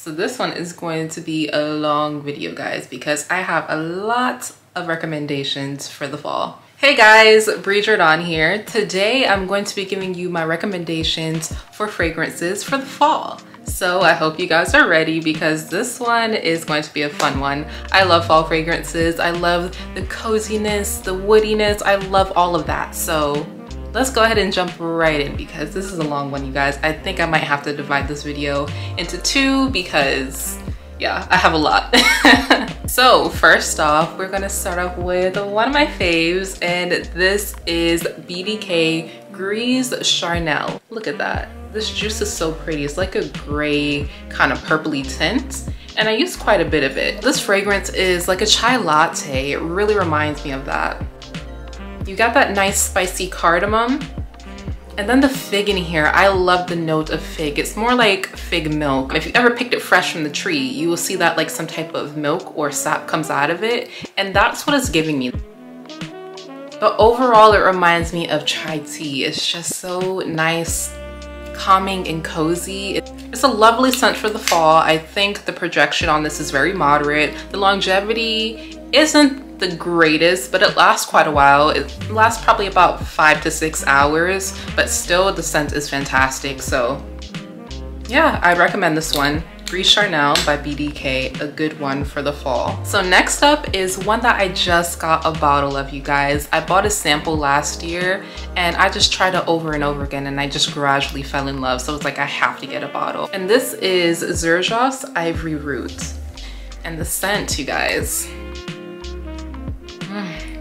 So this one is going to be a long video, guys, because I have a lot of recommendations for the fall. Hey guys, Gris Charnel here. Today I'm going to be giving you my recommendations for fragrances for the fall. So I hope you guys are ready because this one is going to be a fun one. I love fall fragrances. I love the coziness, the woodiness. I love all of that. So let's go ahead and jump right in because this is a long one, you guys. I think I might have to divide this video into two because yeah, I have a lot. So first off, we're gonna start off with one of my faves, and this is BBK Gris Charnel. Look at that. This juice is so pretty. It's like a gray kind of purpley tint, and I use quite a bit of it. This fragrance is like a chai latte. It really reminds me of that. You got that nice spicy cardamom, and then the fig in here. I love the note of fig. It's more like fig milk. If you ever picked it fresh from the tree, you will see that like some type of milk or sap comes out of it, and that's what it's giving me. But overall, it reminds me of chai tea. It's just so nice, calming and cozy. It's a lovely scent for the fall. I think the projection on this is very moderate. The longevity isn't the greatest, but it lasts quite a while. It lasts probably about 5 to 6 hours, but still the scent is fantastic. So yeah, I recommend this one. Gris Charnel by BBK, a good one for the fall. So next up is one that I just got a bottle of, you guys. I bought a sample last year and I just tried it over and over again, and I just gradually fell in love. So it's like I have to get a bottle. And this is Xerjoff's Ivory Root. And the scent, you guys.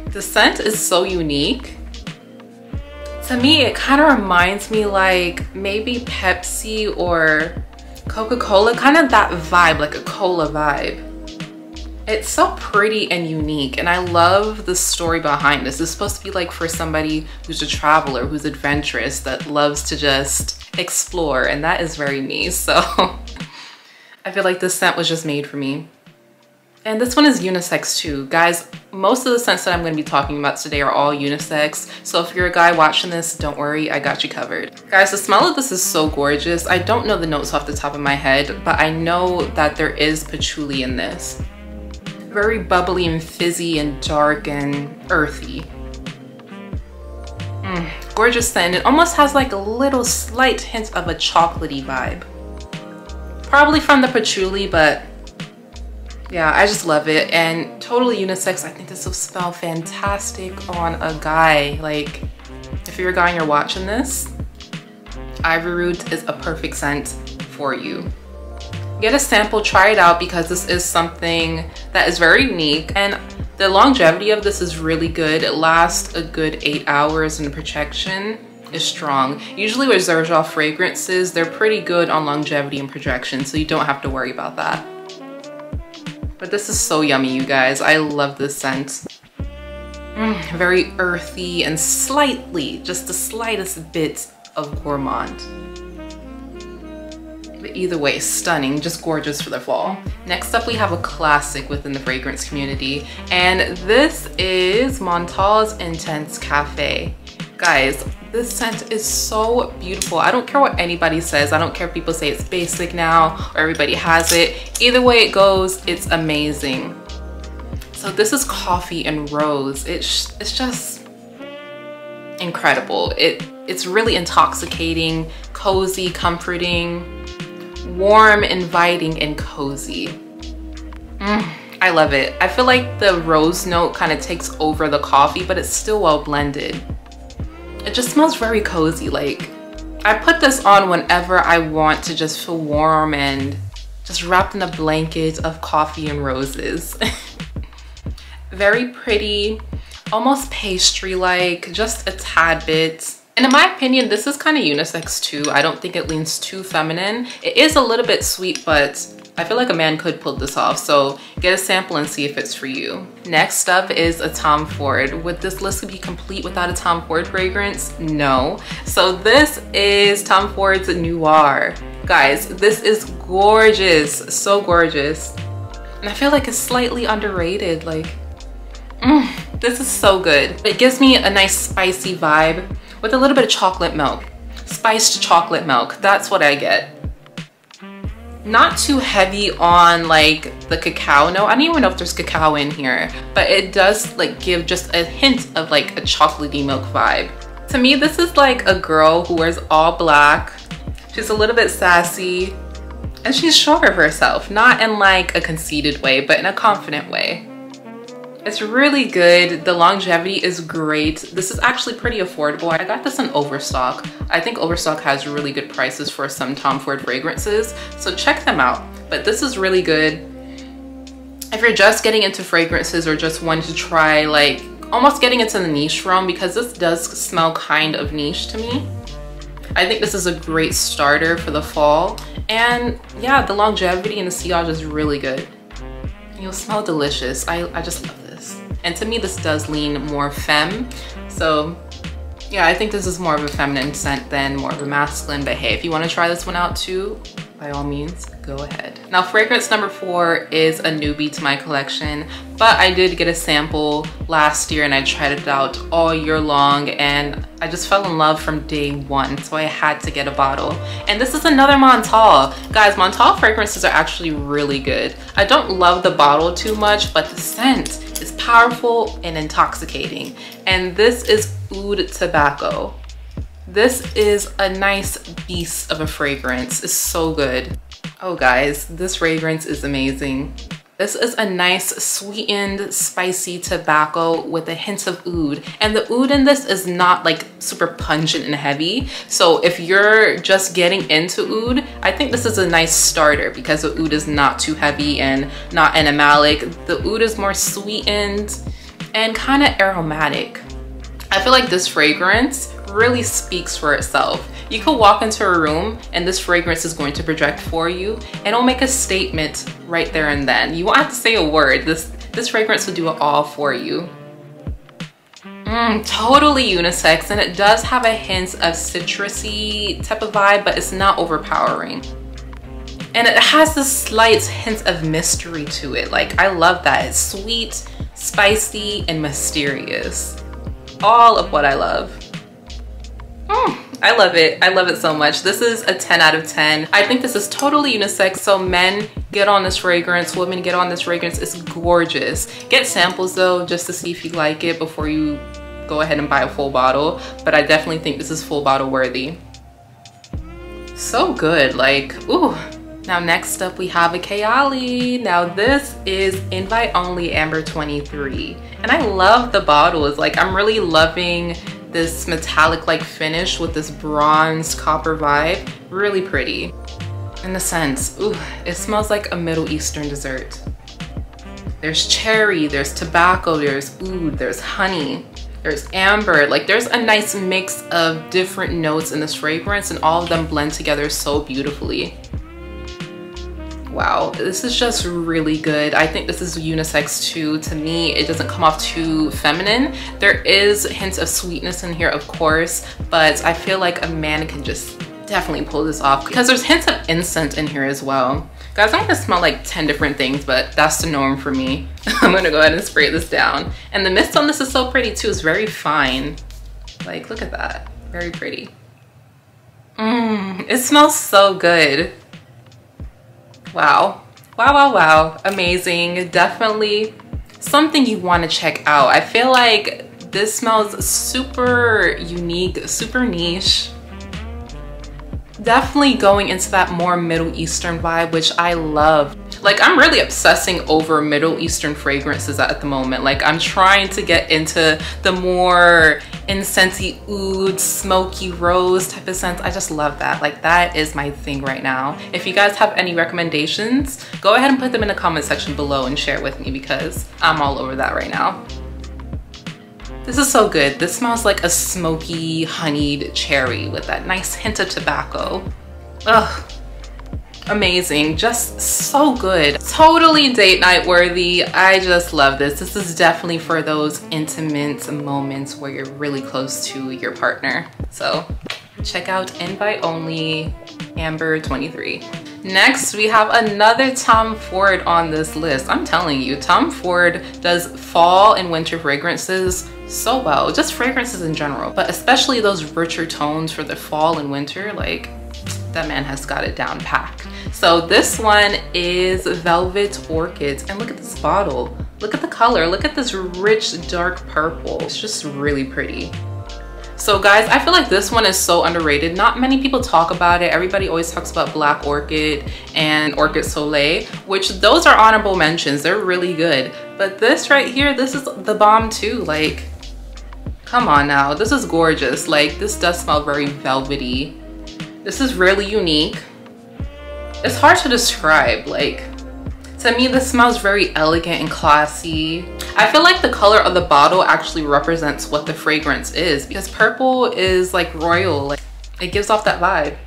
The scent is so unique. To me, it kind of reminds me like maybe Pepsi or Coca-Cola, kind of that vibe, like a cola vibe. It's so pretty and unique, and I love the story behind this. It's supposed to be like for somebody who's a traveler, who's adventurous, that loves to just explore, and that is very me. So I feel like this scent was just made for me. And this one is unisex too. Guys, most of the scents that I'm gonna be talking about today are all unisex. So if you're a guy watching this, don't worry, I got you covered. Guys, the smell of this is so gorgeous. I don't know the notes off the top of my head, but I know that there is patchouli in this. Very bubbly and fizzy and dark and earthy. Gorgeous scent. It almost has like a little slight hint of a chocolatey vibe. Probably from the patchouli, but yeah, I just love it, and totally unisex. I think this will smell fantastic on a guy. Like, if you're a guy and you're watching this, Ivory Root is a perfect scent for you. Get a sample, try it out, because this is something that is very unique, and the longevity of this is really good. It lasts a good 8 hours, and the projection is strong. Usually with Zerja fragrances, they're pretty good on longevity and projection, so you don't have to worry about that. But this is so yummy, you guys. I love this scent. Very earthy and slightly, just the slightest bit of gourmand. But either way, stunning, just gorgeous for the fall. Next up, we have a classic within the fragrance community, and this is Montale's Intense Càfe. Guys, this scent is so beautiful. I don't care what anybody says. I don't care if people say it's basic now or everybody has it. Either way it goes, it's amazing. So this is coffee and rose. It's just incredible. It's really intoxicating, cozy, comforting, warm, inviting, and cozy. I love it. I feel like the rose note kind of takes over the coffee, but it's still well blended. It just smells very cozy. Like, I put this on whenever I want to just feel warm and just wrapped in a blanket of coffee and roses. Very pretty, almost pastry-like, just a tad bit. And in my opinion, this is kind of unisex too. I don't think it leans too feminine. It is a little bit sweet, but I feel like a man could pull this off. So get a sample and see if it's for you. Next up is a Tom Ford. Would this list be complete without a Tom Ford fragrance? No. So this is Tom Ford's Noir. Guys, this is gorgeous, so gorgeous. And I feel like it's slightly underrated. Like, this is so good. It gives me a nice spicy vibe with a little bit of chocolate milk. Spiced chocolate milk, that's what I get. Not too heavy on like the cacao note. I don't even know if there's cacao in here, but it does like give just a hint of like a chocolatey milk vibe. To me, this is like a girl who wears all black. She's a little bit sassy and she's sure of herself, not in like a conceited way, but in a confident way. It's really good. The longevity is great. This is actually pretty affordable. I got this in Overstock. I think Overstock has really good prices for some Tom Ford fragrances, so check them out. But this is really good. If you're just getting into fragrances or just wanting to try like almost getting into the niche realm, because this does smell kind of niche to me, I think this is a great starter for the fall. And yeah, the longevity and the sillage is really good. You'll smell delicious. I just love this. And to me, this does lean more femme. So yeah, I think this is more of a feminine scent than more of a masculine. But hey, if you want to try this one out too, by all means, go ahead. Now, fragrance number 4 is a newbie to my collection, but I did get a sample last year and I tried it out all year long and I just fell in love from day one, so I had to get a bottle. And this is another Montale. Guys, Montale fragrances are actually really good. I don't love the bottle too much, but the scent is powerful and intoxicating. And this is Oud Tobacco. This is a nice beast of a fragrance. It's so good. Oh guys, this fragrance is amazing. This is a nice sweetened, spicy tobacco with a hint of oud. And the oud in this is not like super pungent and heavy. So if you're just getting into oud, I think this is a nice starter because the oud is not too heavy and not animalic. The oud is more sweetened and kind of aromatic. I feel like this fragrance really speaks for itself. You could walk into a room and this fragrance is going to project for you and it'll make a statement right there and then. You won't have to say a word. This fragrance will do it all for you. Totally unisex, and it does have a hint of citrusy type of vibe, but it's not overpowering. And it has this slight hint of mystery to it. Like, I love that. It's sweet, spicy, and mysterious. All of what I love. I love it. I love it so much. This is a 10 out of 10. I think this is totally unisex. So men, get on this fragrance. Women, get on this fragrance. It's gorgeous. Get samples though, just to see if you like it before you go ahead and buy a full bottle. But I definitely think this is full bottle worthy. So good. Like, ooh. Now next up we have a Kayali. Now this is invite only Amber 23. And I love the bottles. Like, I'm really loving this metallic like finish with this bronze copper vibe. Really pretty. And the scents, ooh, it smells like a Middle Eastern dessert. There's cherry, there's tobacco, there's oud, there's honey, there's amber. Like, there's a nice mix of different notes in this fragrance and all of them blend together so beautifully. Wow, this is just really good. I think this is unisex too. To me, it doesn't come off too feminine. There is hints of sweetness in here, of course, but I feel like a man can just definitely pull this off because there's hints of incense in here as well. Guys, I'm gonna smell like 10 different things, but that's the norm for me. I'm gonna go ahead and spray this down. And the mist on this is so pretty too. It's very fine. Like, look at that. Very pretty. It smells so good. Wow. Wow, wow, wow. Amazing. Definitely something you want to check out. I feel like this smells super unique, super niche. Definitely going into that more Middle Eastern vibe, which I love. Like, I'm really obsessing over Middle Eastern fragrances at the moment. Like, I'm trying to get into the more incensey oud, smoky rose type of scents. I just love that. Like, that is my thing right now. If you guys have any recommendations, go ahead and put them in the comment section below and share with me because I'm all over that right now. This is so good. This smells like a smoky, honeyed cherry with that nice hint of tobacco. Ugh. Amazing, just so good. Totally date night worthy. I just love this. This is definitely for those intimate moments where you're really close to your partner. So check out invite only Amber 23. Next, we have another Tom Ford on this list. I'm telling you, Tom Ford does fall and winter fragrances so well. Just fragrances in general, but especially those richer tones for the fall and winter. Like, that man has got it down packed. So So this one is Velvet Orchids, and look at this bottle. Look at the color. Look at this rich dark purple. It's just really pretty. So guys, I feel like this one is so underrated. Not many people talk about it. Everybody always talks about Black Orchid and Orchid Soleil, which those are honorable mentions. They're really good. But this right here, this is the bomb too. Like, come on now, this is gorgeous. Like, this does smell very velvety. This is really unique. It's hard to describe. Like, to me, this smells very elegant and classy. I feel like the color of the bottle actually represents what the fragrance is, because purple is like royal. Like, it gives off that vibe.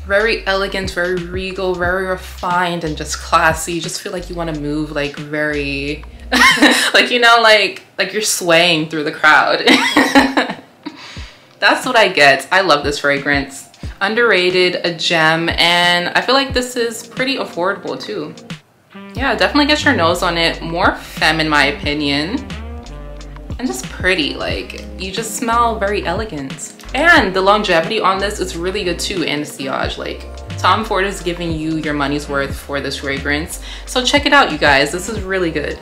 Very elegant, very regal, very refined, and just classy. You just feel like you want to move like very, like, you know, like you're swaying through the crowd. That's what I get. I love this fragrance. Underrated, a gem, and I feel like this is pretty affordable too. Yeah, definitely get your nose on it. More femme in my opinion. And just pretty, like, you just smell very elegant. And the longevity on this is really good too, and the sillage. Like, Tom Ford is giving you your money's worth for this fragrance. So check it out, you guys. This is really good.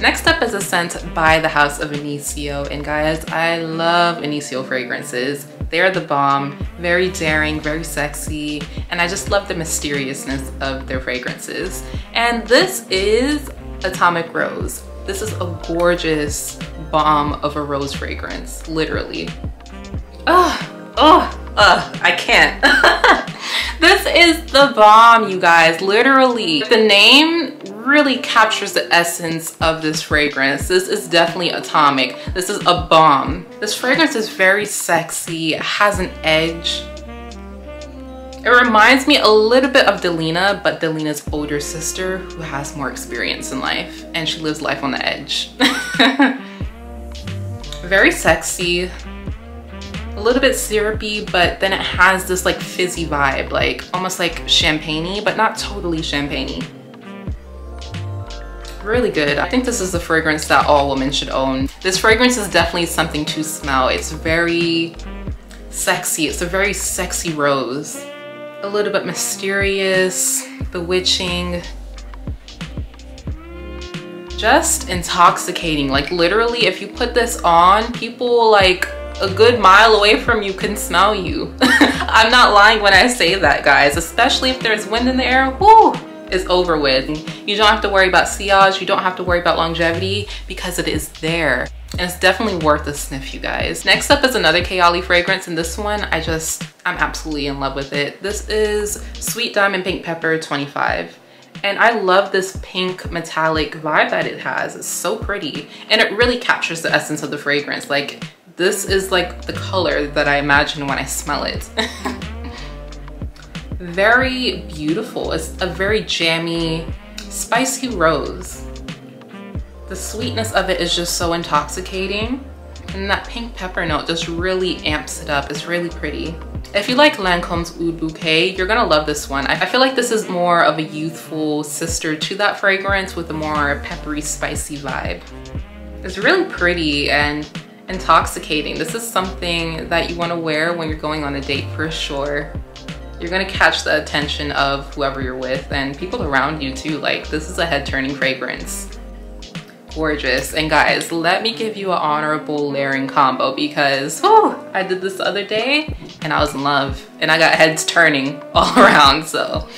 Next up is a scent by the house of Initio. And guys, I love Initio fragrances. They're the bomb, very daring, very sexy, and I just love the mysteriousness of their fragrances. And this is Atomic Rose. This is a gorgeous bomb of a rose fragrance, literally. I can't. This is the bomb, you guys, literally. The name really captures the essence of this fragrance. This is definitely atomic. This is a bomb. This fragrance is very sexy. It has an edge. It reminds me a little bit of Delina, but Delina's older sister who has more experience in life, and she lives life on the edge. Very sexy. A little bit syrupy, but then it has this like fizzy vibe, like almost like champagne-y, but not totally champagne-y. Really good. I think this is the fragrance that all women should own. This fragrance is definitely something to smell. It's very sexy. It's a very sexy rose. A little bit mysterious, bewitching, just intoxicating. Like, literally, if you put this on, people like a good mile away from you can smell you. I'm not lying when I say that, guys, especially if there's wind in the air. Woo! Is over with. You don't have to worry about sillage, you don't have to worry about longevity, because it is there. And it's definitely worth a sniff, you guys. Next up is another Kayali fragrance, and this one, I'm absolutely in love with it. This is Sweet Diamond Pink Pepper 25. And I love this pink metallic vibe that it has. It's so pretty. And it really captures the essence of the fragrance. Like, this is like the color that I imagine when I smell it. Very beautiful. It's a very jammy, spicy rose. The sweetness of it is just so intoxicating, and that pink pepper note just really amps it up. It's really pretty. If you like Lancome's Oud Bouquet, you're gonna love this one. I feel like this is more of a youthful sister to that fragrance with a more peppery, spicy vibe. It's really pretty and intoxicating. This is something that you wanna wear when you're going on a date for sure. You're gonna catch the attention of whoever you're with and people around you too. Like, this is a head-turning fragrance. Gorgeous. And guys, let me give you an honorable layering combo, because I did this the other day and I was in love and I got heads turning all around. So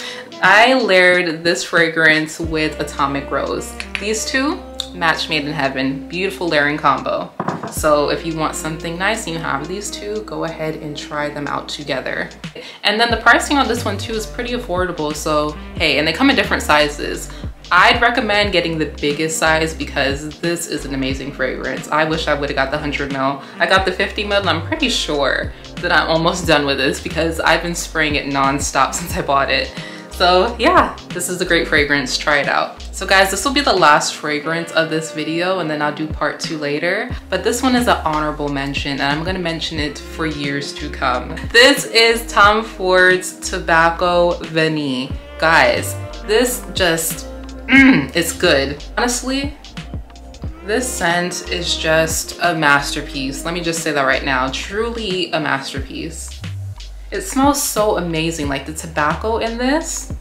I layered this fragrance with Atomic Rose. These two, match made in heaven. Beautiful layering combo. So if you want something nice and you have these two, go ahead and try them out together. And then the pricing on this one too is pretty affordable. So hey, and they come in different sizes. I'd recommend getting the biggest size because this is an amazing fragrance. I wish I would have got the 100 ml. I got the 50 ml and I'm pretty sure that I'm almost done with this because I've been spraying it non-stop since I bought it. So yeah, this is a great fragrance. Try it out. So guys, this will be the last fragrance of this video and then I'll do part 2 later. But this one is an honorable mention and I'm gonna mention it for years to come. This is Tom Ford's Tobacco Venee. Guys, this just, it's good. Honestly, this scent is just a masterpiece. Let me just say that right now. Truly a masterpiece. It smells so amazing. Like the tobacco in this,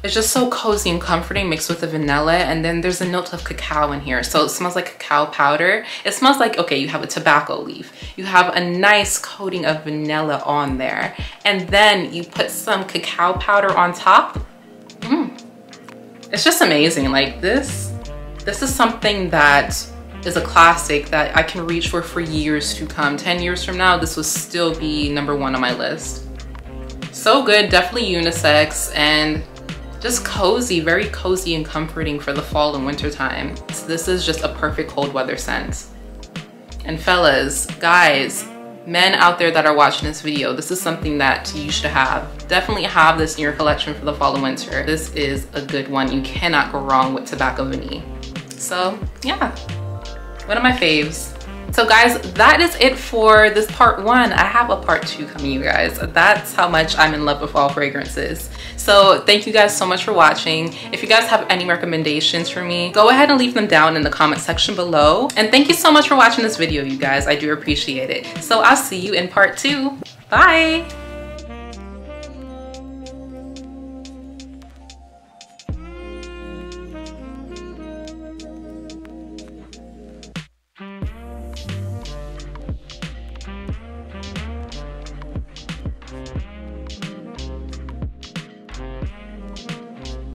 It's just so cozy and comforting mixed with the vanilla, and then there's a note of cacao in here. So it smells like cacao powder. It smells like, okay, you have a tobacco leaf. You have a nice coating of vanilla on there. And then you put some cacao powder on top. It's just amazing. Like this is something that is a classic that I can reach for years to come. 10 years from now, this will still be #1 on my list. So good, definitely unisex, and just cozy, very cozy and comforting for the fall and winter time. So this is just a perfect cold weather scent. And fellas, guys, men out there that are watching this video, this is something that you should have. Definitely have this in your collection for the fall and winter. This is a good one. You cannot go wrong with Tobacco Venee. So yeah, one of my faves. So guys, that is it for this part 1. I have a part 2 coming, you guys. That's how much I'm in love with fall fragrances. So thank you guys so much for watching. If you guys have any recommendations for me, go ahead and leave them down in the comment section below. And thank you so much for watching this video, you guys. I do appreciate it. So I'll see you in part 2. Bye.